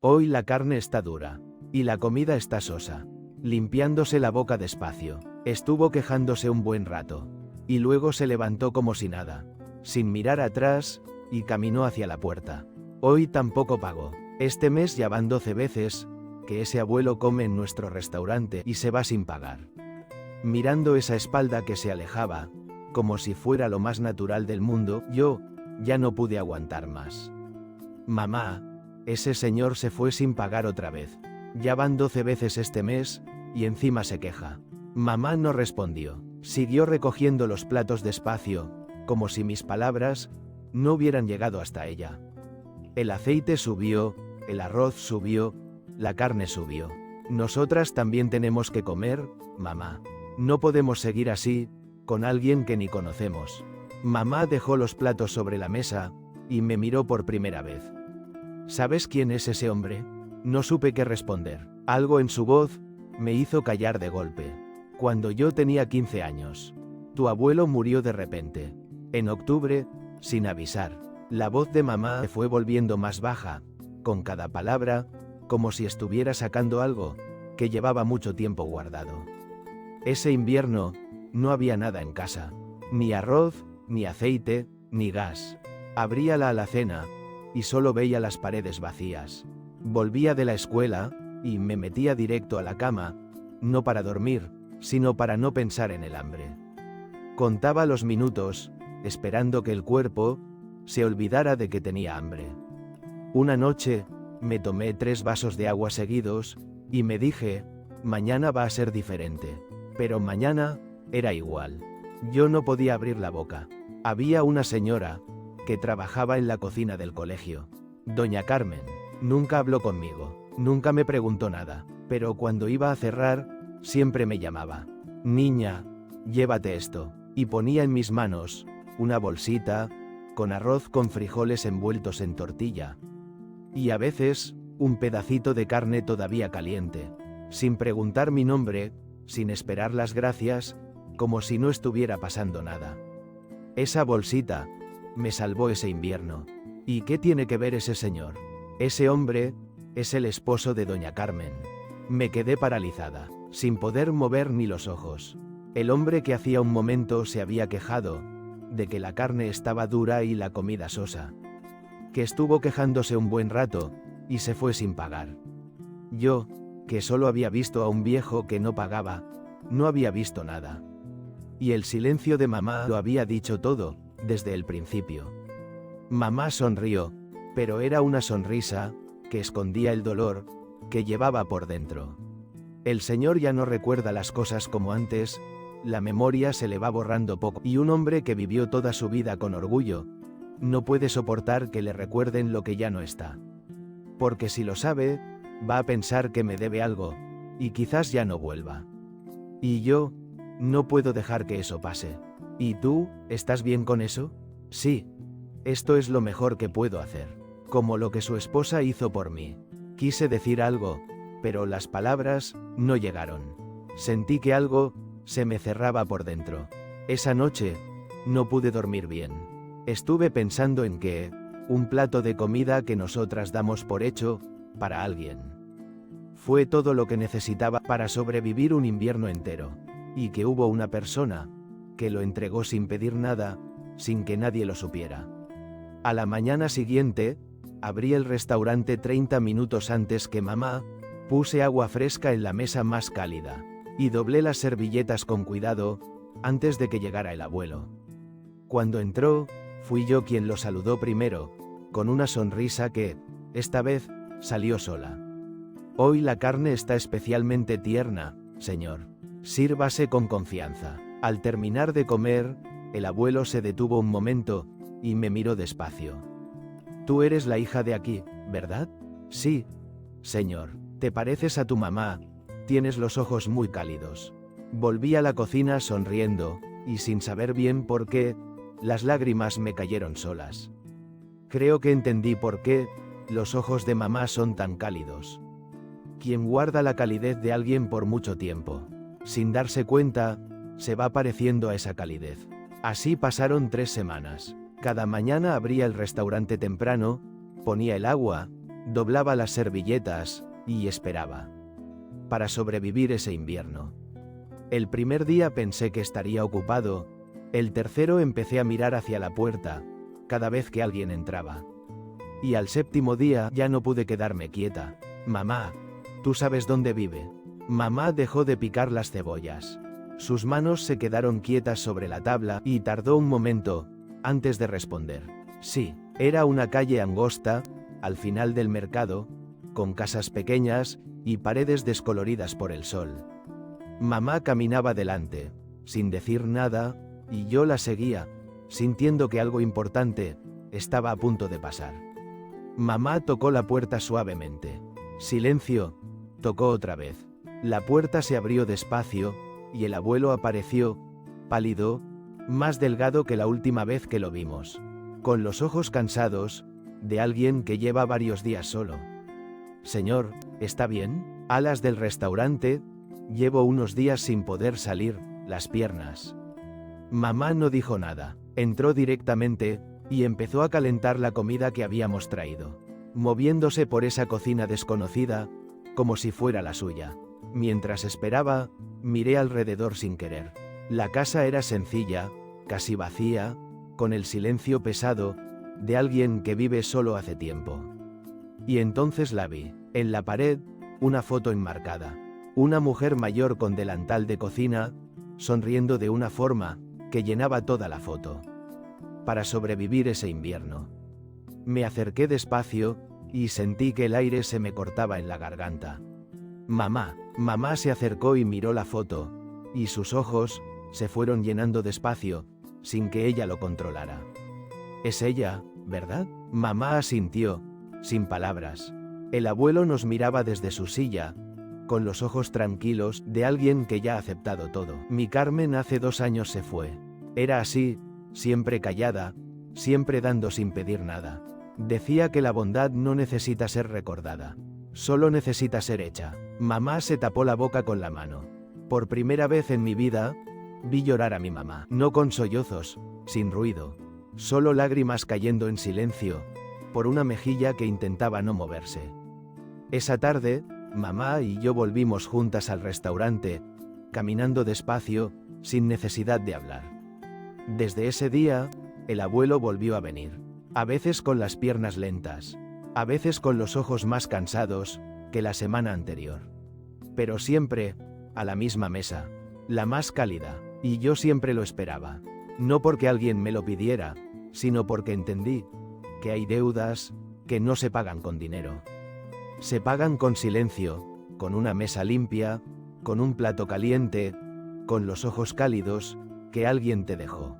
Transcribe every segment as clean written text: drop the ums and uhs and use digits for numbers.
Hoy la carne está dura. Y la comida está sosa. Limpiándose la boca despacio. Estuvo quejándose un buen rato. Y luego se levantó como si nada, sin mirar atrás, y caminó hacia la puerta. Hoy tampoco pagó. Este mes ya van 12 veces que ese abuelo come en nuestro restaurante y se va sin pagar. Mirando esa espalda que se alejaba, como si fuera lo más natural del mundo, yo ya no pude aguantar más. Mamá, ese señor se fue sin pagar otra vez. Ya van 12 veces este mes, y encima se queja. Mamá no respondió. Siguió recogiendo los platos despacio, como si mis palabras no hubieran llegado hasta ella. El aceite subió, el arroz subió, la carne subió. Nosotras también tenemos que comer, mamá. No podemos seguir así, con alguien que ni conocemos. Mamá dejó los platos sobre la mesa, y me miró por primera vez. ¿Sabes quién es ese hombre? No supe qué responder. Algo en su voz me hizo callar de golpe. Cuando yo tenía 15 años. Tu abuelo murió de repente. En octubre, sin avisar. La voz de mamá se fue volviendo más baja, con cada palabra, como si estuviera sacando algo que llevaba mucho tiempo guardado. Ese invierno, no había nada en casa. Ni arroz, ni aceite, ni gas. Abría la alacena, y solo veía las paredes vacías. Volvía de la escuela, y me metía directo a la cama, no para dormir, sino para no pensar en el hambre. Contaba los minutos, esperando que el cuerpo se olvidara de que tenía hambre. Una noche, me tomé 3 vasos de agua seguidos, y me dije, mañana va a ser diferente. Pero mañana era igual. Yo no podía abrir la boca. Había una señora que trabajaba en la cocina del colegio. Doña Carmen. Nunca habló conmigo. Nunca me preguntó nada. Pero cuando iba a cerrar, siempre me llamaba. Niña, llévate esto. Y ponía en mis manos una bolsita con arroz con frijoles envueltos en tortilla. Y a veces, un pedacito de carne todavía caliente. Sin preguntar mi nombre, sin esperar las gracias, como si no estuviera pasando nada. Esa bolsita me salvó ese invierno. ¿Y qué tiene que ver ese señor? Ese hombre es el esposo de doña Carmen. Me quedé paralizada, sin poder mover ni los ojos. El hombre que hacía un momento se había quejado de que la carne estaba dura y la comida sosa. Que estuvo quejándose un buen rato, y se fue sin pagar. Yo, que solo había visto a un viejo que no pagaba, no había visto nada. Y el silencio de mamá lo había dicho todo, desde el principio. Mamá sonrió, pero era una sonrisa que escondía el dolor que llevaba por dentro. El señor ya no recuerda las cosas como antes, la memoria se le va borrando poco, y un hombre que vivió toda su vida con orgullo, no puede soportar que le recuerden lo que ya no está. Porque si lo sabe, va a pensar que me debe algo, y quizás ya no vuelva. Y yo, no puedo dejar que eso pase. ¿Y tú, estás bien con eso? Sí. Esto es lo mejor que puedo hacer. Como lo que su esposa hizo por mí. Quise decir algo, pero las palabras no llegaron. Sentí que algo se me cerraba por dentro. Esa noche, no pude dormir bien. Estuve pensando en que, un plato de comida que nosotras damos por hecho, para alguien. Fue todo lo que necesitaba para sobrevivir un invierno entero. Y que hubo una persona que lo entregó sin pedir nada, sin que nadie lo supiera. A la mañana siguiente, abrí el restaurante 30 minutos antes que mamá, puse agua fresca en la mesa más cálida, y doblé las servilletas con cuidado, antes de que llegara el abuelo. Cuando entró, fui yo quien lo saludó primero, con una sonrisa que, esta vez, salió sola. Hoy la carne está especialmente tierna, señor. Sírvase con confianza. Al terminar de comer, el abuelo se detuvo un momento, y me miró despacio. Tú eres la hija de aquí, ¿verdad? Sí, señor. Te pareces a tu mamá, tienes los ojos muy cálidos. Volví a la cocina sonriendo, y sin saber bien por qué, las lágrimas me cayeron solas. Creo que entendí por qué los ojos de mamá son tan cálidos. Quien guarda la calidez de alguien por mucho tiempo, sin darse cuenta, se va pareciendo a esa calidez. Así pasaron 3 semanas. Cada mañana abría el restaurante temprano, ponía el agua, doblaba las servilletas, y esperaba. Para sobrevivir ese invierno. El primer día pensé que estaría ocupado, el tercero empecé a mirar hacia la puerta, cada vez que alguien entraba. Y al séptimo día ya no pude quedarme quieta. Mamá, ¿tú sabes dónde vive? Mamá dejó de picar las cebollas. Sus manos se quedaron quietas sobre la tabla y tardó un momento, antes de responder. Sí, era una calle angosta, al final del mercado, con casas pequeñas y paredes descoloridas por el sol. Mamá caminaba delante, sin decir nada, y yo la seguía, sintiendo que algo importante estaba a punto de pasar. Mamá tocó la puerta suavemente. Silencio, tocó otra vez. La puerta se abrió despacio, y el abuelo apareció, pálido, más delgado que la última vez que lo vimos, con los ojos cansados, de alguien que lleva varios días solo. Señor, ¿está bien? Alas del restaurante, llevo unos días sin poder salir, las piernas. Mamá no dijo nada, entró directamente, y empezó a calentar la comida que habíamos traído, moviéndose por esa cocina desconocida, como si fuera la suya. Mientras esperaba, miré alrededor sin querer. La casa era sencilla, casi vacía, con el silencio pesado de alguien que vive solo hace tiempo. Y entonces la vi, en la pared, una foto enmarcada. Una mujer mayor con delantal de cocina, sonriendo de una forma que llenaba toda la foto. Para sobrevivir ese invierno. Me acerqué despacio, y sentí que el aire se me cortaba en la garganta. Mamá se acercó y miró la foto, y sus ojos se fueron llenando despacio, sin que ella lo controlara. Es ella, ¿verdad? Mamá asintió, sin palabras. El abuelo nos miraba desde su silla, con los ojos tranquilos de alguien que ya ha aceptado todo. Mi Carmen hace 2 años se fue. Era así, siempre callada, siempre dando sin pedir nada. Decía que la bondad no necesita ser recordada, solo necesita ser hecha. Mamá se tapó la boca con la mano. Por primera vez en mi vida, vi llorar a mi mamá. No con sollozos, sin ruido, solo lágrimas cayendo en silencio, por una mejilla que intentaba no moverse. Esa tarde, mamá y yo volvimos juntas al restaurante, caminando despacio, sin necesidad de hablar. Desde ese día, el abuelo volvió a venir. A veces con las piernas lentas, a veces con los ojos más cansados que la semana anterior. Pero siempre, a la misma mesa, la más cálida, y yo siempre lo esperaba. No porque alguien me lo pidiera, sino porque entendí que hay deudas que no se pagan con dinero. Se pagan con silencio, con una mesa limpia, con un plato caliente, con los ojos cálidos que alguien te dejó.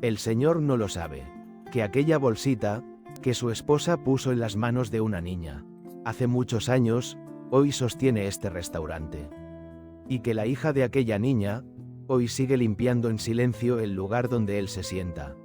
El Señor no lo sabe, que aquella bolsita que su esposa puso en las manos de una niña, hace muchos años, hoy sostiene este restaurante. Y que la hija de aquella niña, hoy sigue limpiando en silencio el lugar donde él se sienta.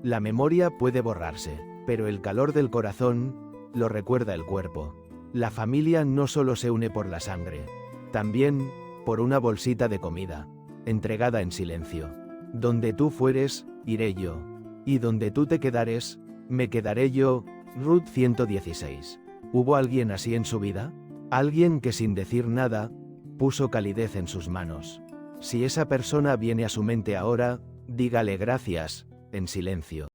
La memoria puede borrarse, pero el calor del corazón lo recuerda el cuerpo. La familia no solo se une por la sangre, también por una bolsita de comida, entregada en silencio. Donde tú fueres, iré yo. Y donde tú te quedares, me quedaré yo. Ruth 116. ¿Hubo alguien así en su vida? Alguien que sin decir nada, puso calidez en sus manos. Si esa persona viene a su mente ahora, dígale gracias, en silencio.